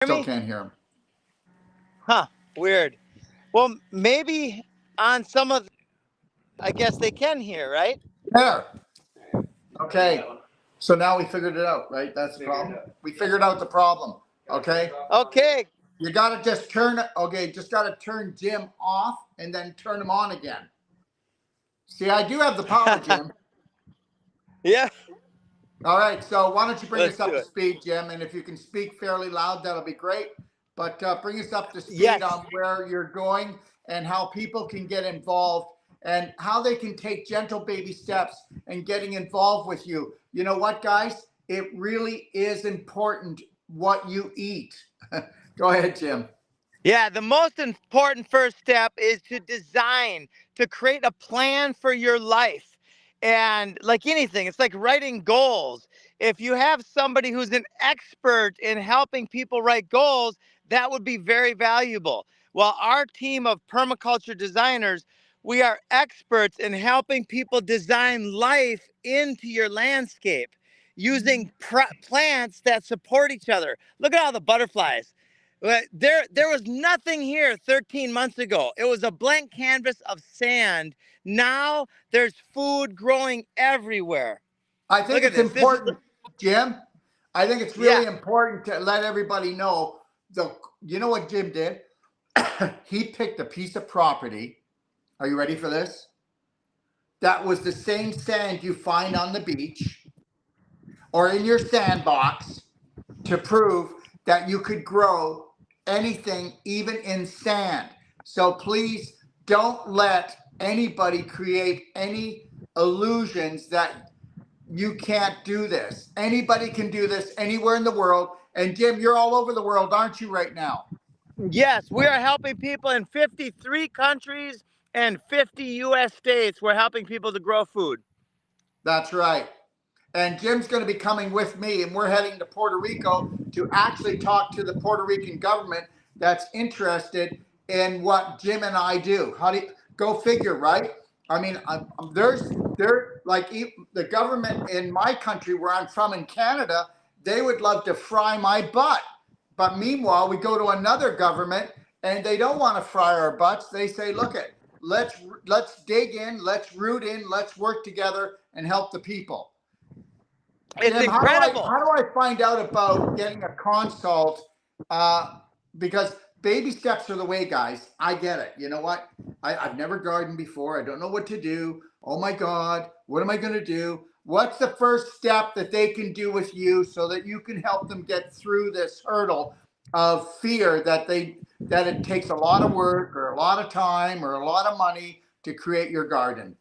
Still can't hear him. Huh, weird. Well, maybe on some of, I guess they can hear, right? There. Okay. So now we figured it out, right? That's the problem. We figured out the problem. Okay. Okay. You got to just turn, okay, just got to turn Jim off and then turn him on again. See, I do have the power, Jim. Yeah. All right. So why don't you bring Let's us up do to it. speed, Jim? And if you can speak fairly loud, that'll be great. But bring us up to speed Yes. on where you're going and how people can get involved and how they can take gentle baby steps and getting involved with you. You know what, guys? It really is important what you eat. Go ahead, Jim. Yeah, the most important first step is to design, to create a plan for your life. And like anything, it's like writing goals. If you have somebody who's an expert in helping people write goals, that would be very valuable. Well, our team of permaculture designers, we are experts in helping people design life into your landscape using plants that support each other. Look at all the butterflies. There was nothing here 13 months ago. It was a blank canvas of sand. Now there's food growing everywhere. I think Look at it's this. important, Jim. I think it's really Yeah. important to let everybody know you know what Jim did? He picked a piece of property. Are you ready for this? That was the same sand you find on the beach or in your sandbox to prove that you could grow anything, even in sand. So please don't let anybody create any illusions that you can't do this. Anybody can do this anywhere in the world. And Jim, you're all over the world, aren't you, right now? Yes, we are helping people in 53 countries and 50 U.S. states. We're helping people to grow food. That's right. And Jim's going to be coming with me, and we're heading to Puerto Rico to actually talk to the Puerto Rican government that's interested in what Jim and I do. How do you go figure, right? I mean, there's like the government in my country where I'm from in Canada, they would love to fry my butt. But meanwhile, we go to another government and they don't want to fry our butts. They say, look it, let's dig in, let's root in, let's work together and help the people. It's Jim, incredible. How do I find out about getting a consult? Because baby steps are the way, guys. I get it. You know what? I've never gardened before. I don't know what to do. Oh my God, what am I going to do? What's the first step that they can do with you so that you can help them get through this hurdle of fear that it takes a lot of work or a lot of time or a lot of money to create your garden?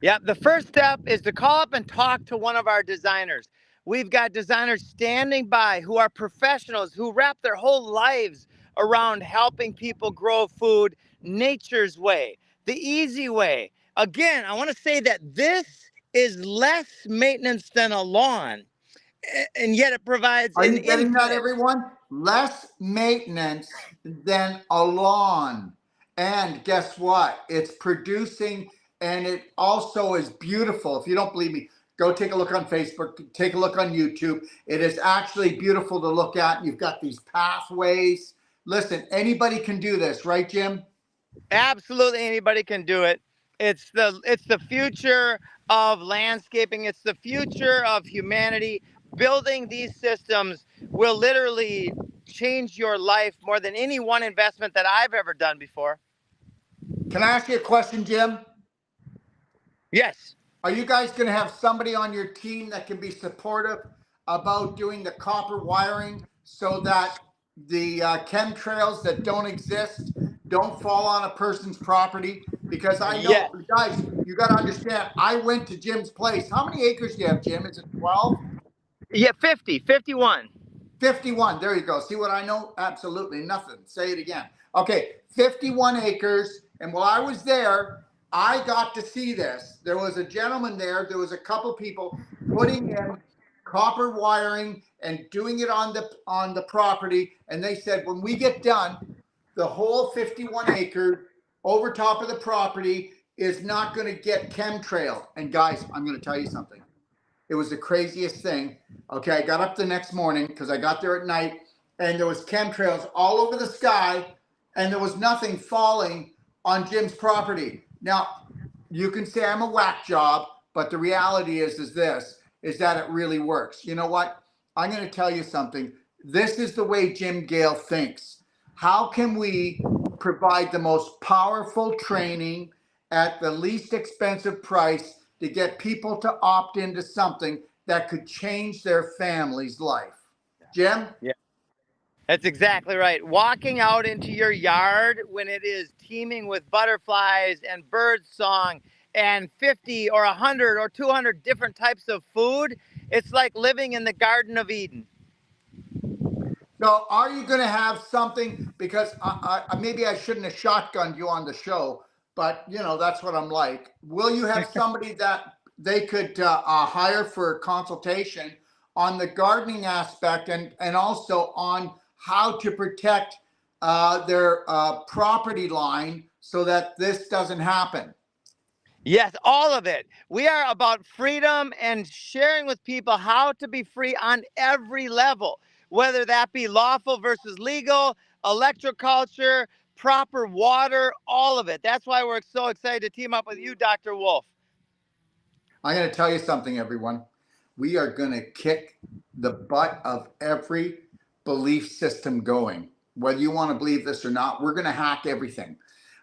Yeah, the first step is to call up and talk to one of our designers. We've got designers standing by who are professionals who wrap their whole lives around helping people grow food nature's way, the easy way. Again, I want to say that this is less maintenance than a lawn, and yet it provides Are an you getting that, infinite. everyone? Less maintenance than a lawn. And guess what? It's producing, and it also is beautiful. If you don't believe me, go take a look on Facebook, take a look on YouTube. It is actually beautiful to look at. You've got these pathways. Listen, anybody can do this, right, Jim? Absolutely anybody can do it. It's the future of landscaping. It's the future of humanity. Building these systems will literally change your life more than any one investment that I've ever done before. Can I ask you a question, Jim? Yes. Are you guys going to have somebody on your team that can be supportive about doing the copper wiring so that the chemtrails that don't exist don't fall on a person's property? Because I know, Yes. guys, you got to understand, I went to Jim's place. How many acres do you have, Jim? Is it 12? Yeah, 51. 51. There you go. See what I know? Absolutely nothing. Say it again. Okay, 51 acres. And while I was there, I got to see this. There was a gentleman there. There was a couple people putting in copper wiring and doing it on the property. And they said, when we get done, the whole 51 acres over top of the property is not going to get chemtrail. And guys, I'm going to tell you something. It was the craziest thing. Okay, I got up the next morning because I got there at night and there was chemtrails all over the sky, and there was nothing falling on Jim's property. Now, you can say I'm a whack job, but the reality is that it really works. You know what? I'm going to tell you something. This is the way Jim Gale thinks. How can we provide the most powerful training at the least expensive price to get people to opt into something that could change their family's life? Jim? Yeah. That's exactly right. Walking out into your yard when it is teeming with butterflies and bird song and 50 or 100 or 200 different types of food, it's like living in the Garden of Eden. So are you going to have something, because maybe I shouldn't have shotgunned you on the show, but you know, that's what I'm like. Will you have somebody that they could hire for a consultation on the gardening aspect and also on how to protect their property line so that this doesn't happen? Yes, all of it. We are about freedom and sharing with people how to be free on every level, whether that be lawful versus legal, electroculture, proper water, all of it. That's why we're so excited to team up with you, Dr. Wolf. I'm going to tell you something, everyone. We are going to kick the butt of every belief system going. Whether you want to believe this or not, we're going to hack everything.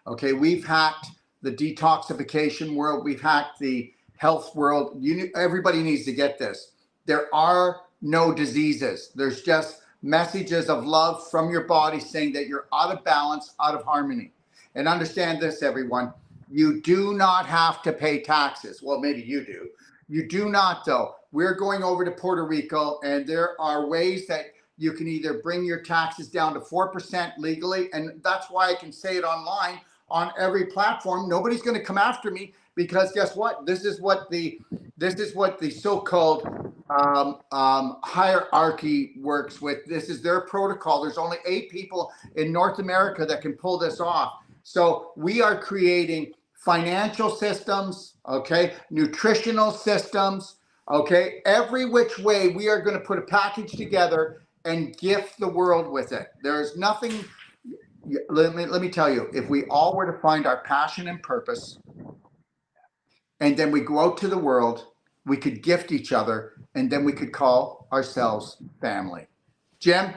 Okay, we've hacked the detoxification world. We've hacked the health world. Everybody needs to get this. There are no diseases. There's just messages of love from your body saying that you're out of balance, out of harmony. And understand this, everyone. You do not have to pay taxes. Well, maybe you do. You do not, though. We're going over to Puerto Rico, and there are ways that you can either bring your taxes down to 4% legally, and that's why I can say it online on every platform. Nobody's going to come after me, because guess what? This is what the so-called hierarchy works with. This is their protocol. There's only 8 people in North America that can pull this off. So we are creating financial systems, okay, nutritional systems, okay, every which way. We are going to put a package together and gift the world with it. There's nothing. Let me tell you, if we all were to find our passion and purpose, and then we go out to the world, we could gift each other, and then we could call ourselves family. Jim?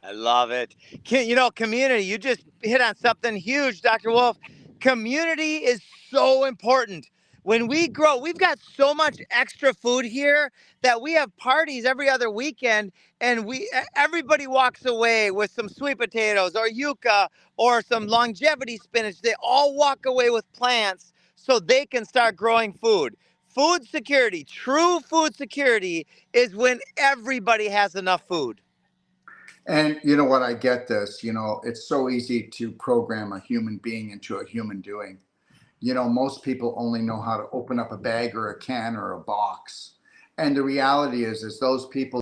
I love it. You know, community, you just hit on something huge, Dr. Wolf. Community is so important. When we grow, we've got so much extra food here that we have parties every other weekend, and everybody walks away with some sweet potatoes or yucca or some longevity spinach. They all walk away with plants so they can start growing food. Food security, true food security, is when everybody has enough food. And you know what? I get this. You know, it's so easy to program a human being into a human doing. You know, most people only know how to open up a bag or a can or a box. And the reality is those people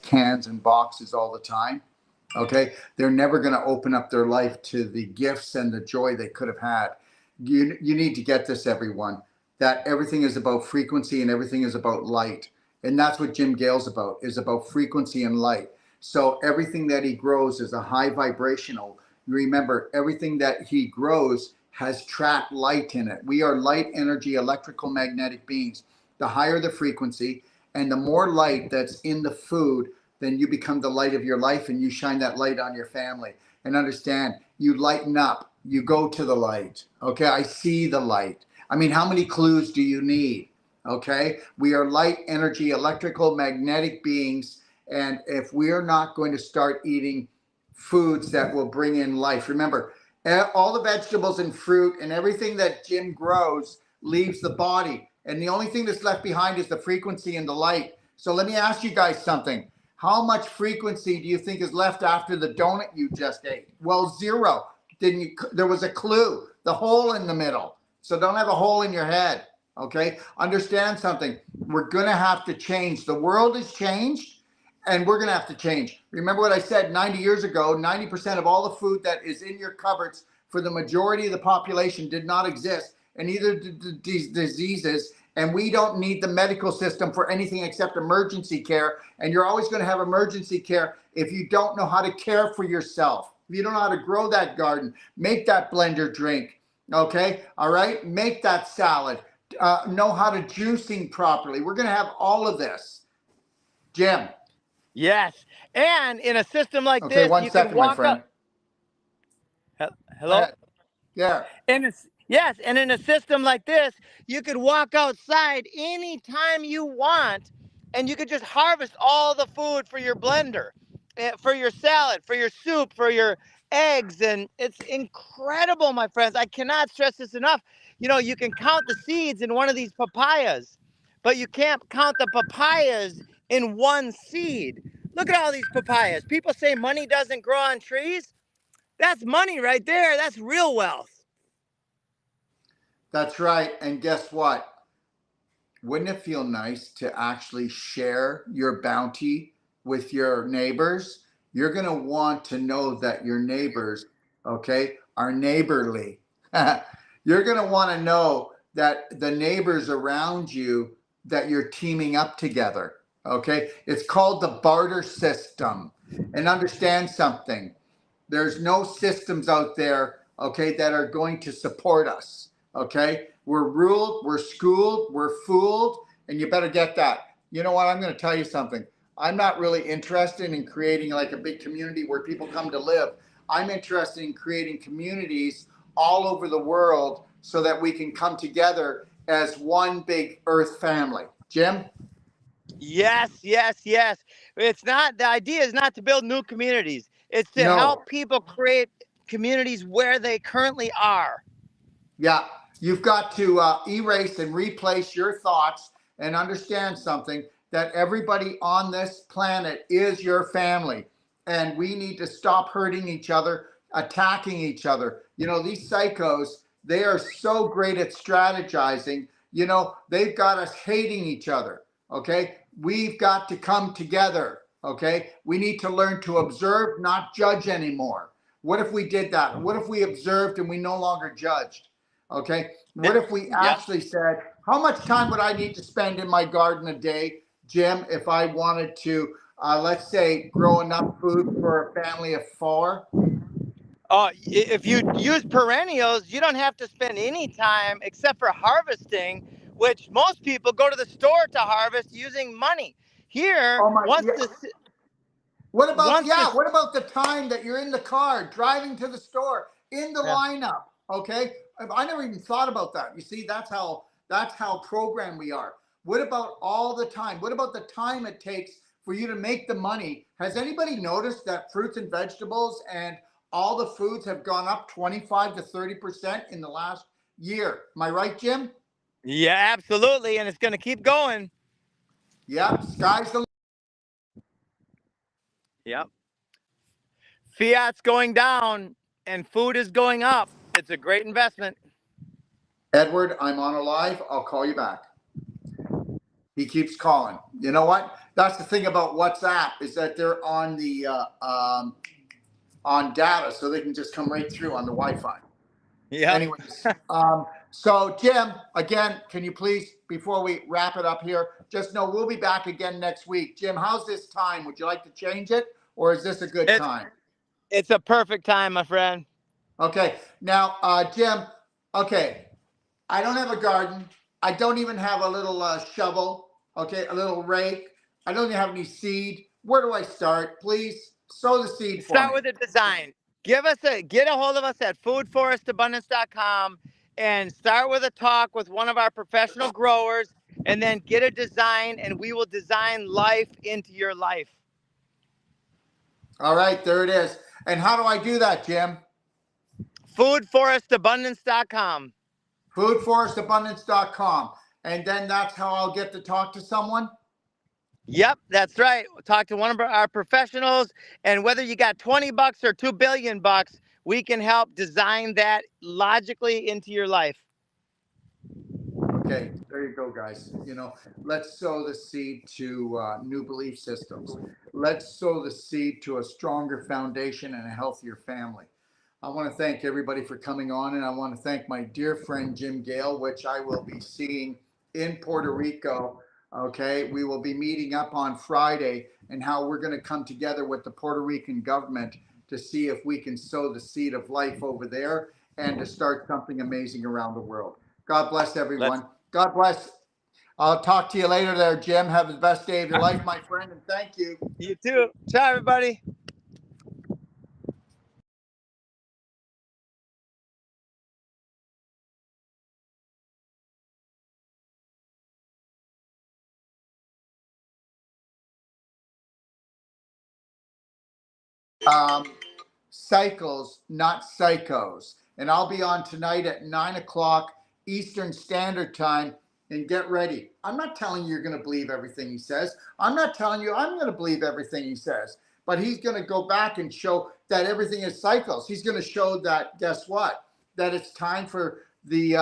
cans and boxes all the time. Okay, they're never going to open up their life to the gifts and the joy they could have had. You need to get this, everyone, that everything is about frequency and everything is about light. And that's what Jim Gale's about, is about frequency and light. So everything that he grows is a high vibrational. Remember, everything that he grows has trapped light in it. We are light energy, electrical magnetic beings. The higher the frequency and the more light that's in the food, then you become the light of your life, and you shine that light on your family. And understand, you lighten up, you go to the light. Okay, I see the light. I mean, how many clues do you need? Okay, we are light energy, electrical magnetic beings. And if we are not going to start eating foods that will bring in life, remember, all the vegetables and fruit and everything that Jim grows leaves the body. And the only thing that's left behind is the frequency and the light. So let me ask you guys something. How much frequency do you think is left after the donut you just ate? Well, 0. There was a clue, the hole in the middle. So don't have a hole in your head. Okay. Understand something. We're going to have to change. The world has changed, and we're going to have to change. Remember what I said 90 years ago, 90% of all the food that is in your cupboards for the majority of the population did not exist. And neither did these diseases. And we don't need the medical system for anything except emergency care. And you're always going to have emergency care if you don't know how to care for yourself. If you don't know how to grow that garden, make that blender drink. Okay. All right. Make that salad. Know how to juicing properly. We're going to have all of this. Jim. Yes. And in a system like Okay. this, One you can second, my walk friend. up. Hello? Yeah. Yes, and in a system like this, you could walk outside anytime you want, and you could just harvest all the food for your blender, for your salad, for your soup, for your eggs, and it's incredible, my friends. I cannot stress this enough. You know, you can count the seeds in one of these papayas, but you can't count the papayas in one seed. Look at all these papayas. People say money doesn't grow on trees. That's money right there. That's real wealth. That's right. And guess what? Wouldn't it feel nice to actually share your bounty with your neighbors? You're going to want to know that your neighbors, okay, are neighborly. You're going to want to know that the neighbors around you, that you're teaming up together. Okay. It's called the barter system. And understand something. There's no systems out there, okay, that are going to support us. Okay. We're ruled, we're schooled, we're fooled, and you better get that. You know what? I'm going to tell you something. I'm not really interested in creating like a big community where people come to live. I'm interested in creating communities all over the world so that we can come together as one big earth family. Jim? Yes, yes, yes. It's not, the idea is not to build new communities. It's to No. help people create communities where they currently are. Yeah, you've got to erase and replace your thoughts and understand something, that everybody on this planet is your family. And we need to stop hurting each other, attacking each other. You know, these psychos, they are so great at strategizing. You know, they've got us hating each other. Okay. We've got to come together. Okay. We need to learn to observe, not judge anymore. What if we did that? What if we observed and we no longer judged? Okay. What if we Yep. actually said, how much time would I need to spend in my garden a day, Jim, if I wanted to, let's say, grow enough food for a family of 4? If you use perennials, you don't have to spend any time except for harvesting, which most people go to the store to harvest using money. Here, Oh my, yeah. What about the time that you're in the car driving to the store in the lineup? Okay. I never even thought about that. You see, that's how programmed we are. What about all the time? What about the time it takes for you to make the money? Has anybody noticed that fruits and vegetables and all the foods have gone up 25 to 30% in the last year? Am I right, Jim? Yeah, absolutely. And it's going to keep going. Yep. Sky's the limit. Yep. Fiat's going down and food is going up. It's a great investment. Edward, I'm on a live. I'll call you back. He keeps calling. You know what? That's the thing about WhatsApp, is that they're on the on data, so they can just come right through on the Wi-Fi. Yeah. Anyways, so Jim, again, can you please, before we wrap it up here, just know we'll be back again next week. Jim, how's this time? Would you like to change it, or is this a good time? It's a perfect time, my friend. Okay. Now, Jim, okay, I don't have a garden. I don't even have a little shovel, okay, a little rake. I don't even have any seed. Where do I start? Please sow the seed for me. Start with a design. Get a hold of us at foodforestabundance.com and start with a talk with one of our professional growers, and then get a design, and we will design life into your life. All right, there it is. And how do I do that, Jim? Foodforestabundance.com. Foodforestabundance.com. And then that's how I'll get to talk to someone? Yep, that's right. We'll talk to one of our professionals, and whether you got $20 or $2 billion, we can help design that logically into your life. Okay, there you go, guys. You know, let's sow the seed to new belief systems. Let's sow the seed to a stronger foundation and a healthier family. I want to thank everybody for coming on, and I want to thank my dear friend Jim Gale, which I will be seeing in Puerto Rico. Okay, we will be meeting up on Friday, and how we're going to come together with the Puerto Rican government to see if we can sow the seed of life over there and to start something amazing around the world. God bless everyone. God bless. I'll talk to you later there, Jim. Have the best day of your life, my friend, and thank you. You too. Ciao, everybody. Cycles, not psychos. And I'll be on tonight at 9 o'clock Eastern Standard Time. And get ready. I'm not telling you you're going to believe everything he says. I'm not telling you I'm going to believe everything he says. But he's going to go back and show that everything is cycles. He's going to show that, guess what? That it's time for the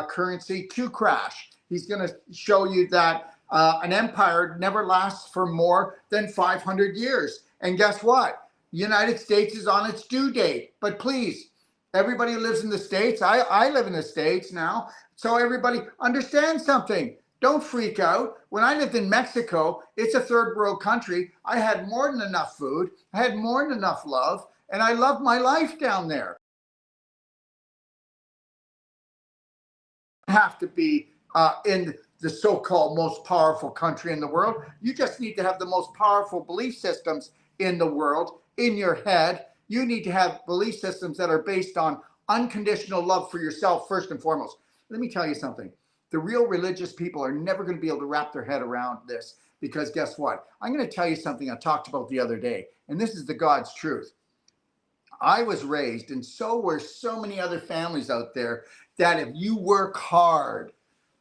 currency to crash. He's going to show you that an empire never lasts for more than 500 years. And guess what? The United States is on its due date. But please, everybody who lives in the States, I live in the States now, so everybody understand something. Don't freak out. When I lived in Mexico, it's a third world country. I had more than enough food. I had more than enough love, and I loved my life down there. Have to be in the so-called most powerful country in the world. You just need to have the most powerful belief systems in the world in your head. You need to have belief systems that are based on unconditional love for yourself first and foremost. Let me tell you something. The real religious people are never going to be able to wrap their head around this, because guess what? I'm going to tell you something I talked about the other day, and this is the God's truth. I was raised, and so were so many other families out there, that if you work hard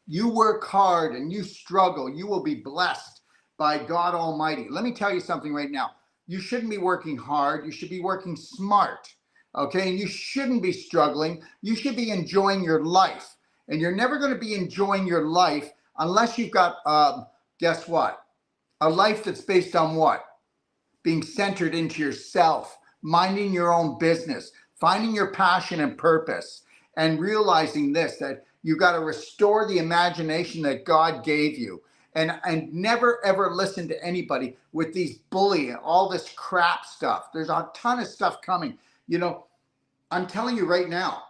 and you struggle, you will be blessed by God Almighty. Let me tell you something right now. You shouldn't be working hard. You should be working smart. Okay, and you shouldn't be struggling. You should be enjoying your life. And you're never going to be enjoying your life unless you've got, guess what? A life that's based on what? Being centered into yourself, minding your own business, finding your passion and purpose, and realizing this, that you got to restore the imagination that God gave you. And never ever listen to anybody with these bullying, all this crap stuff. There's a ton of stuff coming. You know, I'm telling you right now,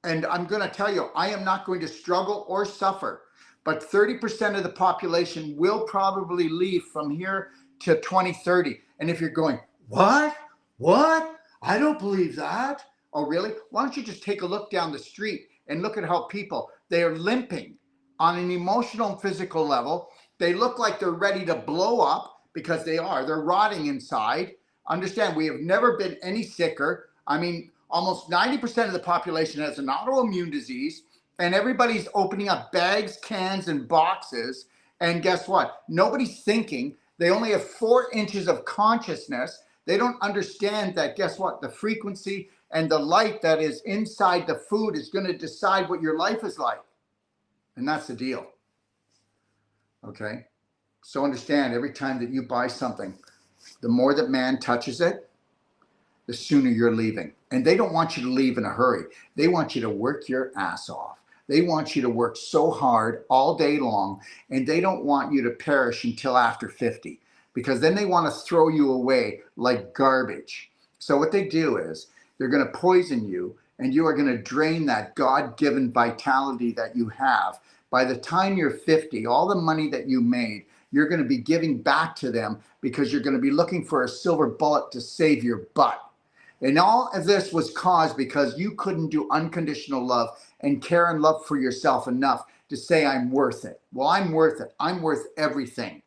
and I'm going to tell you, I am not going to struggle or suffer, but 30% of the population will probably leave from here to 2030. And if you're going, what? I don't believe that. Oh, really? Why don't you just take a look down the street and look at how people, they are limping on an emotional and physical level. They look like they're ready to blow up, because they are. They're rotting inside. Understand, we have never been any sicker. I mean, almost 90% of the population has an autoimmune disease, and everybody's opening up bags, cans, and boxes. And guess what? Nobody's thinking. They only have 4 inches of consciousness. They don't understand that, guess what? The frequency and the light that is inside the food is going to decide what your life is like. And that's the deal. Okay? So understand, every time that you buy something, the more that man touches it, the sooner you're leaving. And they don't want you to leave in a hurry. They want you to work your ass off. They want you to work so hard all day long, and they don't want you to perish until after 50, because then they want to throw you away like garbage. So what they do is they're going to poison you, and you are going to drain that God-given vitality that you have. By the time you're 50, all the money that you made, you're going to be giving back to them, because you're going to be looking for a silver bullet to save your butt. And all of this was caused because you couldn't do unconditional love and care and love for yourself enough to say, I'm worth it. Well, I'm worth it. I'm worth everything.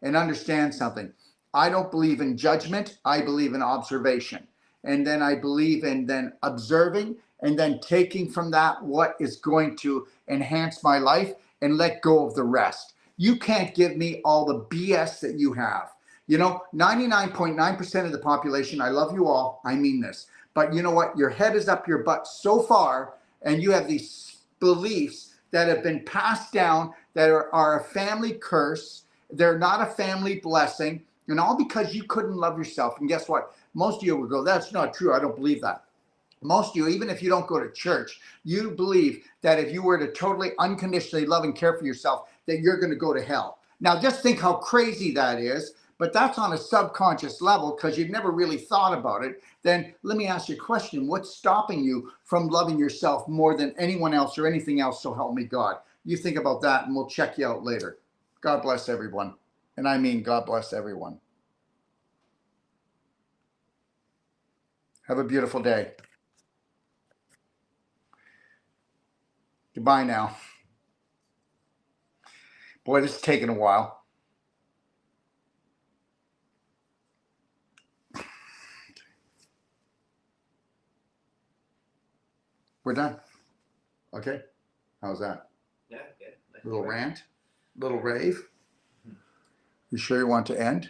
And understand something. I don't believe in judgment. I believe in observation. And then I believe in then observing and then taking from that what is going to enhance my life and let go of the rest. You can't give me all the BS that you have. You know, 99.9% of the population, I love you all, I mean this. But you know what? Your head is up your butt so far, and you have these beliefs that have been passed down that are a family curse. They're not a family blessing, and all because you couldn't love yourself. And guess what? Most of you will go, that's not true. I don't believe that. Most of you, even if you don't go to church, you believe that if you were to totally unconditionally love and care for yourself, that you're going to go to hell. Now, just think how crazy that is, but that's on a subconscious level because you've never really thought about it. Then let me ask you a question. What's stopping you from loving yourself more than anyone else or anything else, so help me God? You think about that and we'll check you out later. God bless everyone. And I mean, God bless everyone. Have a beautiful day. Goodbye now. Boy, this is taking a while. We're done. Okay. How's that? Yeah, good. Little rant? Little rave? You sure you want to end?